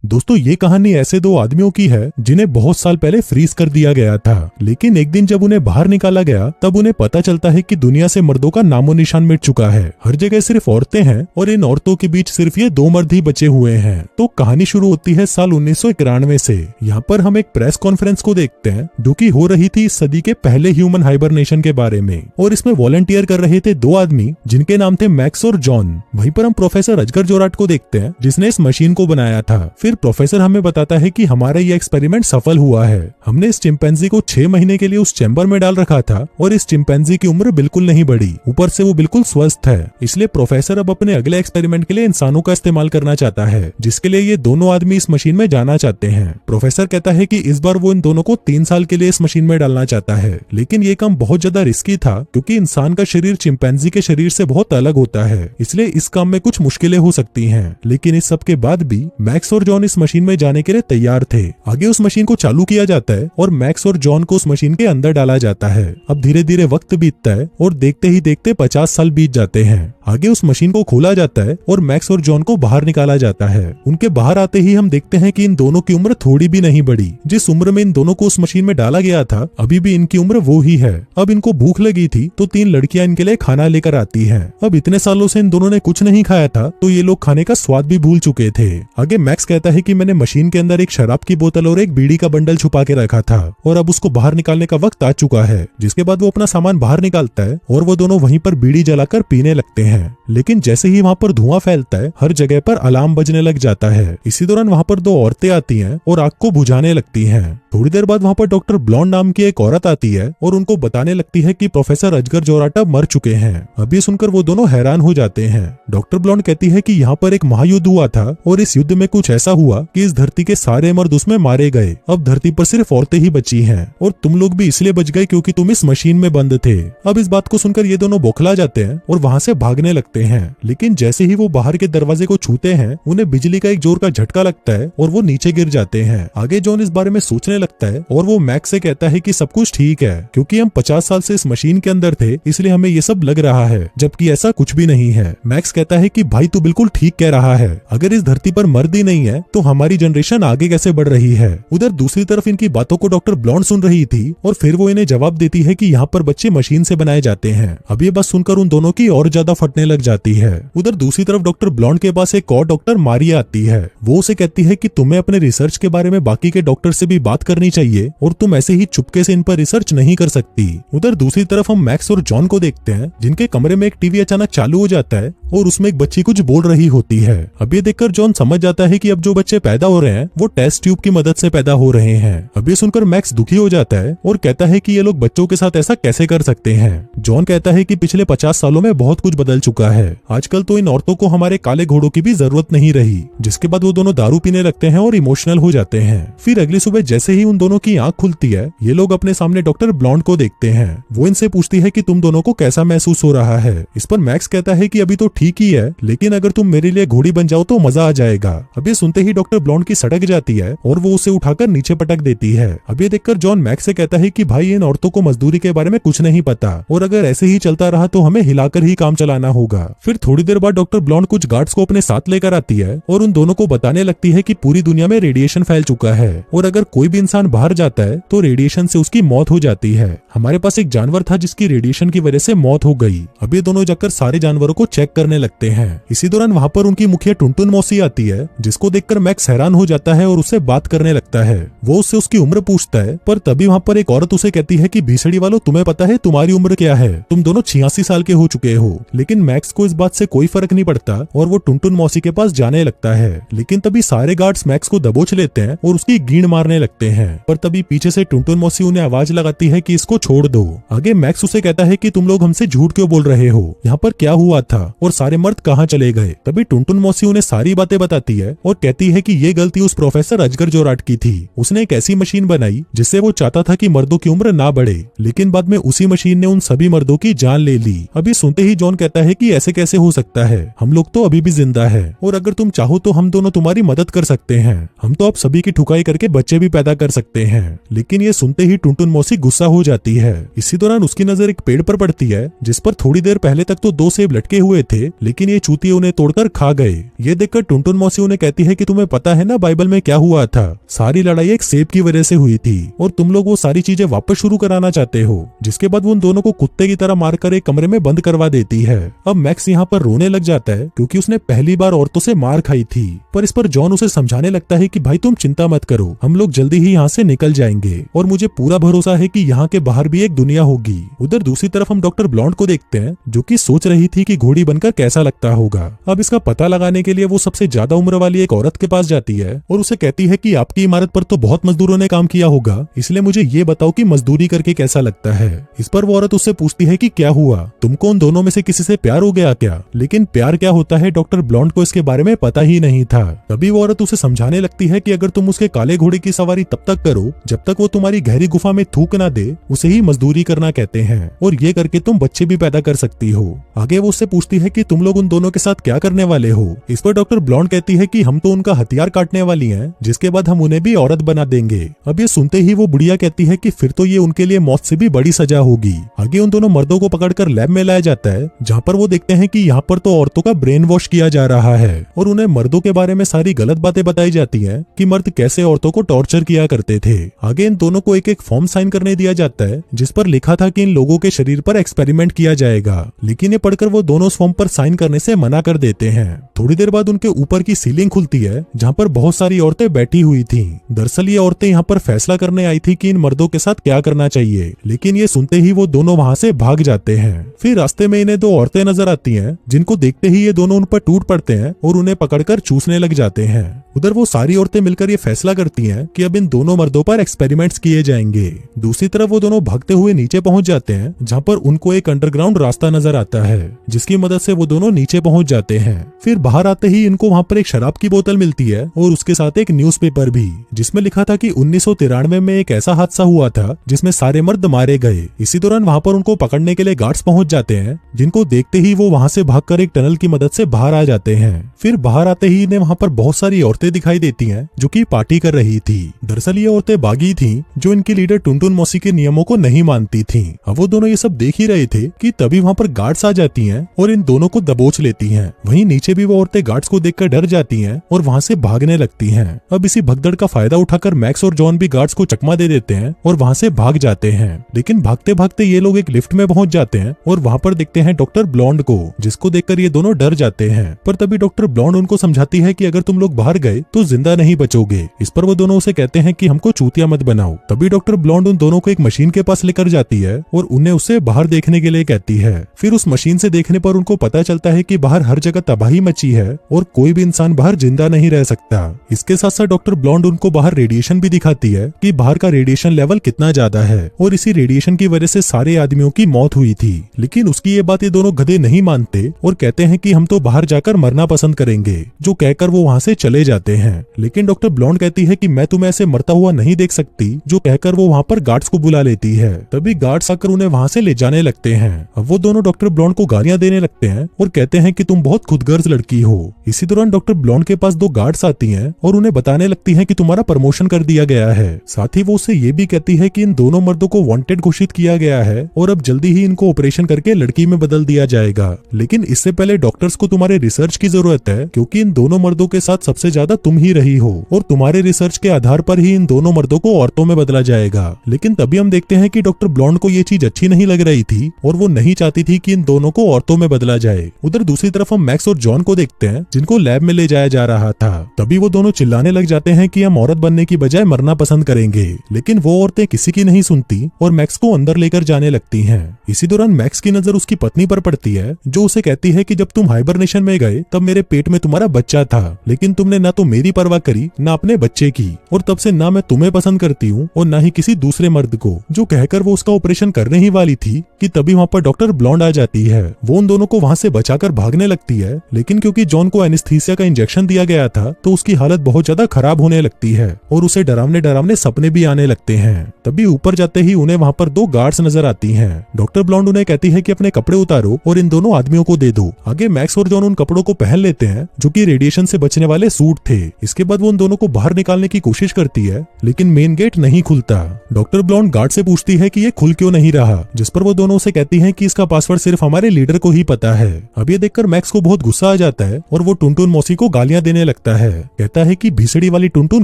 दोस्तों ये कहानी ऐसे दो आदमियों की है जिन्हें बहुत साल पहले फ्रीज कर दिया गया था, लेकिन एक दिन जब उन्हें बाहर निकाला गया तब उन्हें पता चलता है कि दुनिया से मर्दों का नामो निशान मिट चुका है। हर जगह सिर्फ औरतें हैं और इन औरतों के बीच सिर्फ ये दो मर्द ही बचे हुए हैं। तो कहानी शुरू होती है साल 1991 से। यहाँ पर हम एक प्रेस कॉन्फ्रेंस को देखते हैं जो कि हो रही थी इस सदी के पहले ह्यूमन हाइबरनेशन के बारे में, और इसमें वॉलंटियर कर रहे थे दो आदमी जिनके नाम थे मैक्स और जॉन। वहीं पर हम प्रोफेसर अजगर जोराट को देखते हैं जिसने इस मशीन को बनाया था। फिर प्रोफेसर हमें बताता है कि हमारा ये एक्सपेरिमेंट सफल हुआ है। हमने इस चिंपैंजी को 6 महीने के लिए उस चैम्बर में डाल रखा था और इस चिंपैंजी की उम्र बिल्कुल नहीं बढ़ी, ऊपर से वो बिल्कुल स्वस्थ है। इसलिए प्रोफेसर अब अपने अगले एक्सपेरिमेंट के लिए इंसानों का इस्तेमाल करना चाहता है, जिसके लिए ये दोनों आदमी इस मशीन में जाना चाहते हैं। प्रोफेसर कहता है कि इस बार वो इन दोनों को 3 साल के लिए इस मशीन में डालना चाहता है, लेकिन ये काम बहुत ज्यादा रिस्की था क्योंकि इंसान का शरीर चिंपैंजी के शरीर से बहुत अलग होता है, इसलिए इस काम में कुछ मुश्किलें हो सकती हैं। लेकिन इस सब के बाद भी मैक्स और जॉन इस मशीन में जाने के लिए तैयार थे। आगे उस मशीन को चालू किया जाता है और मैक्स और जॉन को उस मशीन के अंदर डाला जाता है। अब धीरे धीरे वक्त बीतता है और देखते ही देखते 50 साल बीत जाते हैं। आगे उस मशीन को खोला जाता है और मैक्स और जॉन को बाहर निकाला जाता है। उनके बाहर आते ही हम देखते हैं कि इन दोनों की उम्र थोड़ी भी नहीं बढ़ी। जिस उम्र में इन दोनों को उस मशीन में डाला गया था अभी भी इनकी उम्र वो ही है। अब इनको भूख लगी थी तो 3 लड़कियां इनके लिए खाना लेकर आती हैं। अब इतने सालों से इन दोनों ने कुछ नहीं खाया था तो ये लोग खाने का स्वाद भी भूल चुके थे। आगे मैक्स कहता है कि मैंने मशीन के अंदर एक शराब की बोतल और एक बीड़ी का बंडल छुपा के रखा था और अब उसको बाहर निकालने का वक्त आ चुका है। जिसके बाद वो अपना सामान बाहर निकालता है और वो दोनों वहीं पर बीड़ी जलाकर पीने लगते हैं। लेकिन जैसे ही वहाँ पर धुआं फैलता है हर जगह पर अलार्म बजने लग जाता है। इसी दौरान वहाँ पर 2 औरतें आती हैं और आग को बुझाने लगती हैं। थोड़ी देर बाद वहाँ पर डॉक्टर ब्लॉन्ड नाम की एक औरत आती है और उनको बताने लगती है कि प्रोफेसर अजगर जोराट मर चुके हैं। अब ये सुनकर वो दोनों हैरान हो जाते हैं। डॉक्टर ब्लॉन्ड कहती है कि यहाँ पर एक महायुद्ध हुआ था और इस युद्ध में कुछ ऐसा हुआ कि इस धरती के सारे मर्द उसमें मारे गए। अब धरती पर सिर्फ औरतें ही बची हैं और तुम लोग भी इसलिए बच गए क्योंकि तुम इस मशीन में बंद थे। अब इस बात को सुनकर ये दोनों बौखला जाते हैं और वहाँ से भागने लगते हैं। लेकिन जैसे ही वो बाहर के दरवाजे को छूते हैं उन्हें बिजली का एक जोर का झटका लगता है और वो नीचे गिर जाते हैं। आगे जॉन इस बारे में सोचने लगता है और वो मैक्स से कहता है कि सब कुछ ठीक है क्योंकि हम 50 साल से इस मशीन के अंदर थे इसलिए हमें ये सब लग रहा है, जबकि ऐसा कुछ भी नहीं है। मैक्स कहता है कि भाई तू बिल्कुल ठीक कह रहा है, अगर इस धरती पर मर्द ही नहीं है तो हमारी जनरेशन आगे कैसे बढ़ रही है। उधर दूसरी तरफ इनकी बातों को डॉक्टर ब्लॉन्ड सुन रही थी और फिर वो इन्हें जवाब देती है कि यहाँ पर बच्चे मशीन से बनाए जाते हैं। अब ये बात सुनकर उन दोनों की और ज्यादा फटने लग जाती है। उधर दूसरी तरफ डॉक्टर ब्लॉन्ड के पास एक और डॉक्टर मारिया आती है। वो उसे कहती है कि तुम्हें अपने रिसर्च के बारे में बाकी के डॉक्टर से भी बात करनी चाहिए और तुम ऐसे ही चुपके से इन पर रिसर्च नहीं कर सकती। उधर दूसरी तरफ हम मैक्स और जॉन को देखते हैं जिनके कमरे में एक टीवी अचानक चालू हो जाता है और उसमें एक बच्ची कुछ बोल रही होती है। अब ये देखकर जॉन समझ जाता है कि अब जो बच्चे पैदा हो रहे हैं वो टेस्ट ट्यूब की मदद से पैदा हो रहे हैं। अब ये सुनकर मैक्स दुखी हो जाता है और कहता है कि ये लोग बच्चों के साथ ऐसा कैसे कर सकते हैं। जॉन कहता है कि पिछले 50 सालों में बहुत कुछ बदल चुका है, आजकल तो इन औरतों को हमारे काले घोड़ों की भी जरूरत नहीं रही। जिसके बाद वो दोनों दारू पीने लगते हैं और इमोशनल हो जाते हैं। फिर अगली सुबह जैसे ही उन दोनों की आंख खुलती है ये लोग अपने सामने डॉक्टर ब्लॉन्ड को देखते हैं। वो इनसे पूछती है कि तुम दोनों को कैसा महसूस हो रहा है। इस पर मैक्स कहता है कि अभी तो ठीक ही है, लेकिन अगर तुम मेरे लिए घोड़ी बन जाओ तो मजा आ जाएगा। अब ये सुनते ही डॉक्टर ब्लॉन्ड की सड़क जाती है और वो उसे उठाकर नीचे पटक देती है। अब ये देखकर जॉन मैक्स से कहता है कि भाई इन औरतों को मजदूरी के बारे में कुछ नहीं पता और अगर ऐसे ही चलता रहा तो हमें हिलाकर ही काम चलाना होगा। फिर थोड़ी देर बाद डॉक्टर ब्लॉन्ड कुछ गार्ड्स को अपने साथ लेकर आती है और उन दोनों को बताने लगती है कि पूरी दुनिया में रेडिएशन फैल चुका है और अगर कोई भी इंसान बाहर जाता है तो रेडिएशन से उसकी मौत हो जाती है। हमारे पास एक जानवर था जिसकी रेडिएशन की वजह से मौत हो गई। अब ये दोनों जाकर सारे जानवरों को चेक करने लगते हैं। इसी दौरान वहाँ पर उनकी मुखिया टुनटुन मौसी आती है जिसको देखकर मैक्स हैरान हो जाता है और उससे बात करने लगता है। वो उससे उसकी उम्र पूछता है पर तभी वहाँ पर एक औरत उसे कहती है कि भीसड़ी वालों तुम्हें पता है तुम्हारी उम्र क्या है, तुम दोनों 86 साल के हो चुके हो। लेकिन मैक्स को इस बात से कोई फर्क नहीं पड़ता और वो टुनटुन मौसी के पास जाने लगता है। लेकिन तभी सारे गार्ड्स मैक्स को दबोच लेते हैं और उसकी गींड मारने लगते हैं। पर तभी पीछे से टुनटुन मौसी उन्हें आवाज लगाती है कि इसको छोड़ दो। आगे मैक्स उसे कहता है कि तुम लोग हमसे झूठ क्यों बोल रहे हो, यहाँ पर क्या हुआ था और सारे मर्द कहाँ चले गए। तभी टुनटुन मौसी उन्हें सारी बातें बताती है और कहती है कि ये गलती उस प्रोफेसर अजगर जोराट की थी। उसने एक ऐसी मशीन बनाई जिससे वो चाहता था कि मर्दों की उम्र ना बढ़े, लेकिन बाद में उसी मशीन ने उन सभी मर्दों की जान ले ली। अभी सुनते ही जॉन कहता है कि ऐसे कैसे हो सकता है, हम लोग तो अभी भी जिंदा है और अगर तुम चाहो तो हम दोनों तुम्हारी मदद कर सकते हैं। हम तो अब सभी की ठुकाई करके बच्चे भी पैदा कर सकते हैं। लेकिन ये सुनते ही टुनटुन मौसी गुस्सा हो जाती है। इसी दौरान उसकी नजर एक पेड़ पर पड़ती है जिस पर थोड़ी देर पहले तक तो 2 सेब लटके हुए थे, लेकिन ये चूतिए उन्हें तोड़कर खा गए। ये देखकर टुनटुन मौसी उन्हें कहती है कि तुम्हें तुम्हें पता है ना बाइबल में क्या हुआ था? सारी लड़ाई एक सेब की वजह से हुई थी और तुम लोग वो सारी चीजें वापस शुरू कराना चाहते हो। जिसके बाद वो उन दोनों को कुत्ते की तरह मारकर एक कमरे में बंद करवा देती है। अब मैक्स यहाँ पर रोने लग जाता है क्योंकि उसने पहली बार औरतों से मार खाई थी। पर इस पर जॉन उसे समझाने लगता है कि भाई तुम चिंता मत करो, हम लोग जल्दी ही यहाँ से निकल जाएंगे और मुझे पूरा भरोसा है कि यहाँ के बाहर भी एक दुनिया होगी। उधर दूसरी तरफ हम डॉक्टर ब्लॉन्ड को देखते हैं जो कि सोच रही थी कि घोड़ी बनकर कैसा लगता होगा। अब इसका पता लगाने के लिए वो सबसे ज्यादा उम्र वाली एक औरत के पास जाती है और उसे कहती है कि आपकी इमारत पर तो बहुत मजदूरों ने काम किया होगा, इसलिए मुझे ये बताओ कि मजदूरी करके कैसा लगता है। इस पर वो औरत उससे पूछती है कि क्या हुआ, तुमको उन दोनों में से किसी से प्यार हो गया क्या? लेकिन प्यार क्या होता है डॉक्टर ब्लॉन्ड को इसके बारे में पता ही नहीं था। तभी वो औरत उसे समझाने लगती है कि अगर तुम उसके काले घोड़े की सवारी तब तक करो जब तक वो तुम्हारी गहरी गुफा में थूक ना दे, उसे ही मजदूरी करना कहते हैं और ये करके तुम बच्चे भी पैदा कर सकती हो। आगे वो उससे पूछती है कि तुम लोग उन दोनों के साथ क्या करने वाले हो। इस पर डॉक्टर ब्लॉन्ड कहती है कि हम तो उनका हथियार काटने वाली हैं, जिसके बाद हम उन्हें भी औरत बना देंगे। अब ये सुनते ही वो बुढ़िया कहती है कि फिर तो ये उनके लिए मौत से भी बड़ी सजा होगी। आगे उन दोनों मर्दों को पकड़कर लैब में लाया जाता है जहाँ पर वो देखते हैं कि यहाँ पर तो औरतों का ब्रेन वॉश किया जा रहा है और उन्हें मर्दों के बारे में सारी गलत बातें बताई जाती हैं कि मर्द कैसे औरतों को टॉर्चर किया करते थे। आगे इन दोनों को एक एक फॉर्म साइन करने दिया जाता है जिस पर लिखा था कि इन लोगों के शरीर पर एक्सपेरिमेंट किया जाएगा, लेकिन ये पढ़कर वो दोनों उस फॉर्म पर साइन करने से मना कर देते हैं। थोड़ी देर बाद उनके ऊपर की सीलिंग खुलती है जहाँ पर बहुत सारी औरतें बैठी हुई थी। दरअसल ये औरतें यहाँ पर फैसला करने आई थी कि इन मर्दों के साथ क्या करना चाहिए, लेकिन ये सुनते ही वो दोनों वहाँ से भाग जाते हैं। फिर रास्ते में इन्हें दो औरतें नजर आती हैं जिनको देखते ही ये दोनों उन पर टूट पड़ते हैं और उन्हें पकड़कर चूसने लग जाते हैं। उधर वो सारी औरतें मिलकर ये फैसला करती हैं कि अब इन दोनों मर्दों पर एक्सपेरिमेंट्स किए जाएंगे। दूसरी तरफ वो दोनों भागते हुए नीचे पहुंच जाते हैं जहाँ पर उनको एक अंडरग्राउंड रास्ता नजर आता है जिसकी मदद से वो दोनों नीचे पहुंच जाते हैं। फिर बाहर आते ही इनको वहाँ पर एक शराब की बोतल मिलती है और उसके साथ एक न्यूज़पेपर भी जिसमें लिखा था कि 1993 में एक ऐसा हादसा हुआ था जिसमें सारे मर्द मारे गए। इसी दौरान वहाँ पर उनको पकड़ने के लिए गार्ड्स पहुंच जाते हैं जिनको देखते ही वो वहाँ से भागकर एक टनल की मदद से बाहर आ जाते हैं। फिर बाहर आते ही इन्हें वहाँ पर बहुत सारी औरतें दिखाई देती हैं जो कि पार्टी कर रही थी। दरअसल ये औरतें बागी थीं जो इनकी लीडर टुनटुन मौसी के नियमों को नहीं मानती थीं। अब वो दोनों ये सब देख ही रहे थे कि तभी वहाँ पर गार्ड्स आ जाती हैं और इन दोनों को दबोच लेती हैं। वहीं नीचे भी वो औरतें गार्ड्स को देखकर डर जाती हैं और वहाँ से भागने लगती हैं। अब इसी भगदड़ का फायदा उठाकर मैक्स और जॉन भी गार्ड्स को चकमा दे देते हैं और वहाँ से भाग जाते हैं। लेकिन भागते भागते ये लोग एक लिफ्ट में पहुंच जाते हैं और वहाँ पर देखते हैं डॉक्टर ब्लॉन्ड को, जिसको देखकर ये दोनों डर जाते हैं। पर तभी डॉक्टर ब्लॉन्ड उनको समझाती है कि अगर तुम लोग बाहर गए तो जिंदा नहीं बचोगे। इस पर वो दोनों उसे कहते हैं कि हमको चूतिया मत बनाओ। तभी डॉक्टर ब्लॉन्ड उन दोनों को एक मशीन के पास लेकर जाती है और उन्हें उससे बाहर देखने के लिए कहती है। फिर उस मशीन से देखने पर उनको पता चलता है कि बाहर हर जगह तबाही मची है और कोई भी इंसान बाहर जिंदा नहीं रह सकता। इसके साथ साथ डॉक्टर ब्लॉन्ड उनको बाहर रेडिएशन भी दिखाती है कि बाहर का रेडिएशन लेवल कितना ज्यादा है और इसी रेडिएशन की वजह से सारे आदमियों की मौत हुई थी। लेकिन उसकी ये बात ये दोनों गधे नहीं मानते और कहते हैं कि हम तो बाहर जाकर मरना पसंद करेंगे, जो कहकर वो वहाँ से चले जाते हैं। लेकिन डॉक्टर ब्लॉन्ड कहती है कि मैं तुम्हें ऐसे मरता हुआ नहीं देख सकती, जो कहकर वो वहाँ पर गार्ड्स को बुला लेती है। तभी गार्ड्स आकर उन्हें वहाँ से ले जाने लगते हैं। अब वो दोनों डॉक्टर ब्लॉन्ड को गालियां देने लगते हैं और कहते हैं कि तुम बहुत खुदगर्ज लड़की हो। इसी दौरान डॉक्टर ब्लॉन्ड के पास दो गार्ड्स आती हैं और उन्हें बताने लगती हैं कि तुम्हारा प्रमोशन कर दिया गया है। साथ ही वो उससे ये भी कहती है कि इन दोनों मर्दों को वांटेड घोषित किया गया है और अब जल्दी ही इनको ऑपरेशन करके लड़की में बदल दिया जाएगा। लेकिन इससे पहले डॉक्टर्स को तुम्हारे रिसर्च की जरूरत है, क्योंकि इन दोनों मर्दों के साथ सबसे ज्यादा तुम ही रही हो और तुम्हारे रिसर्च के आधार पर ही इन दोनों मर्दों को औरतों में बदला जाएगा। लेकिन तभी हम देखते हैं कि डॉक्टर ब्लॉन्ड को ये चीज अच्छी नहीं लग रही थी और वो नहीं चाहती थी कि इन दोनों को औरतों में बदला जाए। उधर दूसरी तरफ हम मैक्स और जॉन को देखते हैं जिनको लैब में ले जाया जा रहा था। तभी वो दोनों चिल्लाने लग जाते हैं कि हम औरत बनने की बजाय मरना पसंद करेंगे। लेकिन वो औरतें किसी की नहीं सुनती और मैक्स को अंदर लेकर जाने लगती हैं। इसी दौरान मैक्स की नजर उसकी पत्नी पर पड़ती है, जो उसे कहती है कि जब तुम हाइबरनेशन में गए तब मेरे पेट में तुम्हारा बच्चा था, लेकिन तुमने ना तो मेरी परवाह करी ना अपने बच्चे की, और तब से ना मैं तुम्हें पसंद करती हूँ और ना ही किसी दूसरे मर्द को। जो कहकर वो उसका ऑपरेशन करने ही वाली थी कि तभी वहाँ पर डॉक्टर ब्लॉन्ड आ जाती है। वो उन दोनों को वहाँ से बचाकर भागने लगती है, लेकिन क्योंकि जॉन को एनेस्थीसिया का इंजेक्शन दिया गया था तो उसकी हालत बहुत ज्यादा खराब होने लगती है और उसे डरावने डरावने सपने भी आने लगते हैं। तभी ऊपर जाते ही उन्हें वहाँ पर दो गार्ड्स नजर आती हैं। डॉक्टर ब्लॉन्ड उन्हें कहती है कि अपने कपड़े उतारो और इन दोनों आदमियों को दे दो। आगे मैक्स और जॉन उन कपड़ों को पहन लेते हैं जो कि रेडिएशन से बचने वाले सूट थे। इसके बाद वो उन दोनों को बाहर निकालने की कोशिश करती है, लेकिन मेन गेट नहीं खुलता। डॉक्टर ब्लॉन्ड गार्ड से पूछती है कि ये खुल क्यों नहीं रहा, जिस पर वो दोनों उसे कहती हैं कि इसका पासवर्ड सिर्फ हमारे लीडर को ही पता है। अब ये देखकर मैक्स को बहुत गुस्सा आ जाता है और वो टुनटुन मौसी को गालियां देने लगता लगता है। कहता है कि भीसड़ी वाली टुनटुन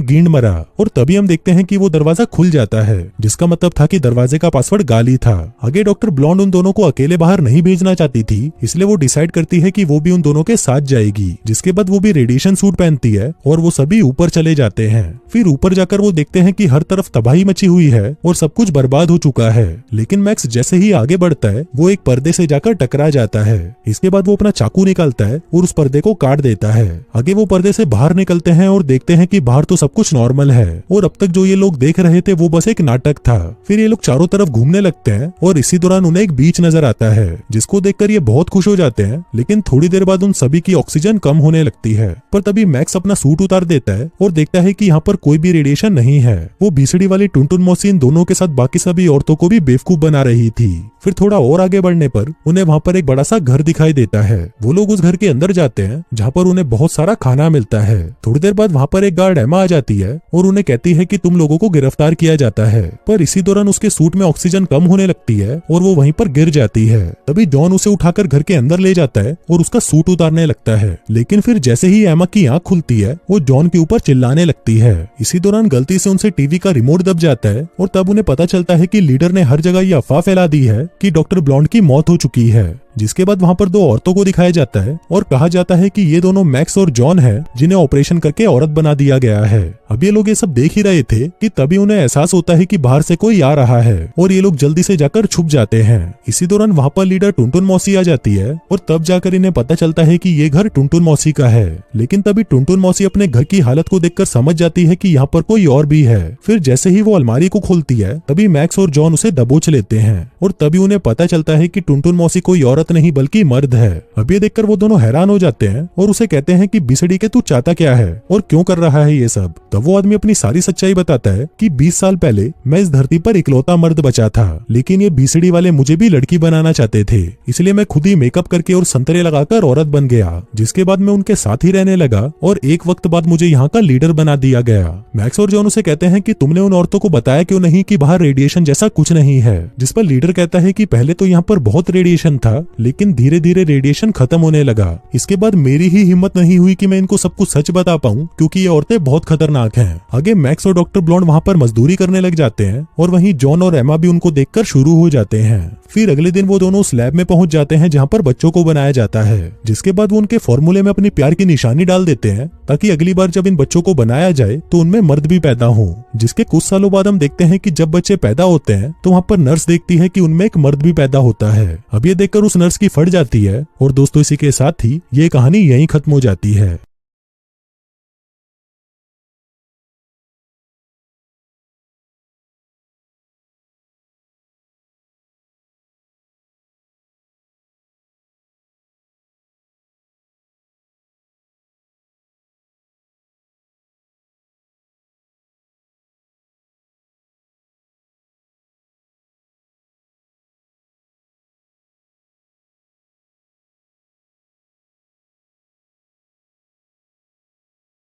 गींड मरा। और तभी हम देखते हैं कि वो दरवाजा खुल जाता है, जिसका मतलब था कि दरवाजे का पासवर्ड गाली था। आगे डॉक्टर ब्लॉन्ड उन दोनों को अकेले बाहर नहीं भेजना चाहती थी, इसलिए वो डिसाइड करती है कि वो भी उन दोनों के साथ जाएगी। जिसके बाद वो भी रेडिएशन सूट पहनती है और वो सभी ऊपर चले जाते हैं। फिर ऊपर जाकर वो देखते हैं कि हर तरफ तबाही मची हुई है और सब कुछ बर्बाद हो चुका है। लेकिन मैक्स जैसे ही आगे बढ़ता है वो एक पर्दे से जाकर टकरा जाता है। इसके बाद वो अपना चाकू निकालता है और उस पर्दे को काट देता है। आगे वो पर्दे से बाहर निकलते हैं और देखते हैं कि बाहर तो सब कुछ नॉर्मल है और अब तक जो ये लोग देख रहे थे वो बस एक नाटक था। फिर ये लोग चारों तरफ घूमने लगते हैं और इसी दौरान उन्हें एक बीच नजर आता है, जिसको देखकर ये बहुत खुश हो जाते हैं। लेकिन थोड़ी देर बाद उन सभी की ऑक्सीजन कम होने लगती है। पर तभी मैक्स अपना सूट उतार देता है और देखता है कि यहाँ पर कोई भी रेडिएशन नहीं है। वो भीसड़ी वाली टुनटुन मौसी इन दोनों के साथ बाकी सभी औरतों को भी बेवकूफ बना रही थी। फिर थोड़ा और आगे बढ़ने पर उन्हें वहाँ पर एक बड़ा सा घर दिखाई देता है। वो लोग उस घर के अंदर जाते हैं जहाँ पर उन्हें बहुत सारा खाना मिलता है। थोड़ी देर बाद वहाँ पर एक गार्ड एमा आ जाती है और उन्हें कहती है कि तुम लोगों को गिरफ्तार किया जाता है। पर इसी दौरान उसके सूट में ऑक्सीजन कम होने लगती है और वो वहीं पर गिर जाती है। तभी जॉन उसे उठाकर घर के अंदर ले जाता है और उसका सूट उतारने लगता है। लेकिन फिर जैसे ही एमा की आंख खुलती है वो जॉन के ऊपर चिल्लाने लगती है। इसी दौरान गलती से उनसे टीवी का रिमोट दब जाता है और तब उन्हें पता चलता है कि लीडर ने हर जगह ये अफवाह फैला दी है कि डॉक्टर ब्लॉन्ड की मौत हो चुकी है। जिसके बाद वहाँ पर दो औरतों को दिखाया जाता है और कहा जाता है कि ये दोनों मैक्स और जॉन हैं, जिन्हें ऑपरेशन करके औरत बना दिया गया है। अब ये लोग ये सब देख ही रहे थे कि तभी उन्हें एहसास होता है कि बाहर से कोई आ रहा है और ये लोग जल्दी से जाकर छुप जाते हैं। इसी दौरान वहाँ पर लीडर टुनटुन मौसी आ जाती है और तब जाकर इन्हें पता चलता है कि ये घर टुनटुन मौसी का है। लेकिन तभी टुनटुन मौसी अपने घर की हालत को देखकर समझ जाती है कि यहाँ पर कोई और भी है। फिर जैसे ही वो अलमारी को खोलती है तभी मैक्स और जॉन उसे दबोच लेते हैं और तभी उन्हें पता चलता है कि टुनटुन मौसी कोई औरत नहीं बल्कि मर्द है। अब ये देखकर वो दोनों हैरान हो जाते हैं और उसे कहते हैं कि बिसड़ी के तू चाहता क्या है और क्यों कर रहा है ये सब। तब वो आदमी अपनी सारी सच्चाई बताता है कि 20 साल पहले मैं इस धरती पर इकलौता मर्द बचा था, लेकिन ये बिसड़ी वाले मुझे भी लड़की बनाना चाहते थे, इसलिए मैं खुद ही मेकअप करके और संतरे लगाकर औरत बन गया। जिसके बाद मैं उनके साथ ही रहने लगा और एक वक्त बाद मुझे यहाँ का लीडर बना दिया गया। मैक्स और जॉन उसे कहते हैं कि तुमने उन औरतों को बताया क्यों नहीं कि बाहर रेडिएशन जैसा कुछ नहीं है। जिस पर लीडर कहता है कि पहले तो यहाँ पर बहुत रेडिएशन था, लेकिन धीरे धीरे रेडिएशन खत्म होने लगा। इसके बाद मेरी ही हिम्मत नहीं हुई कि मैं इनको सब कुछ सच बता पाऊं, क्योंकि ये औरतें बहुत खतरनाक हैं। आगे मैक्स और डॉक्टर ब्लॉन्ड वहां पर मजदूरी करने लग जाते हैं और वहीं जॉन और एमा भी उनको देखकर शुरू हो जाते हैं। फिर अगले दिन वो दोनों उस लैब में पहुंच जाते हैं जहां पर बच्चों को बनाया जाता है। जिसके बाद वो उनके फॉर्मूले में अपनी प्यार की निशानी डाल देते हैं ताकि अगली बार जब इन बच्चों को बनाया जाए तो उनमें मर्द भी पैदा हो। जिसके कुछ सालों बाद हम देखते हैं कि जब बच्चे पैदा होते हैं तो वहां पर नर्स देखती है कि उनमें एक मर्द भी पैदा होता है। अब ये देखकर उस नर्स की फट जाती है। और दोस्तों इसी के साथ ही ये कहानी यहीं खत्म हो जाती है।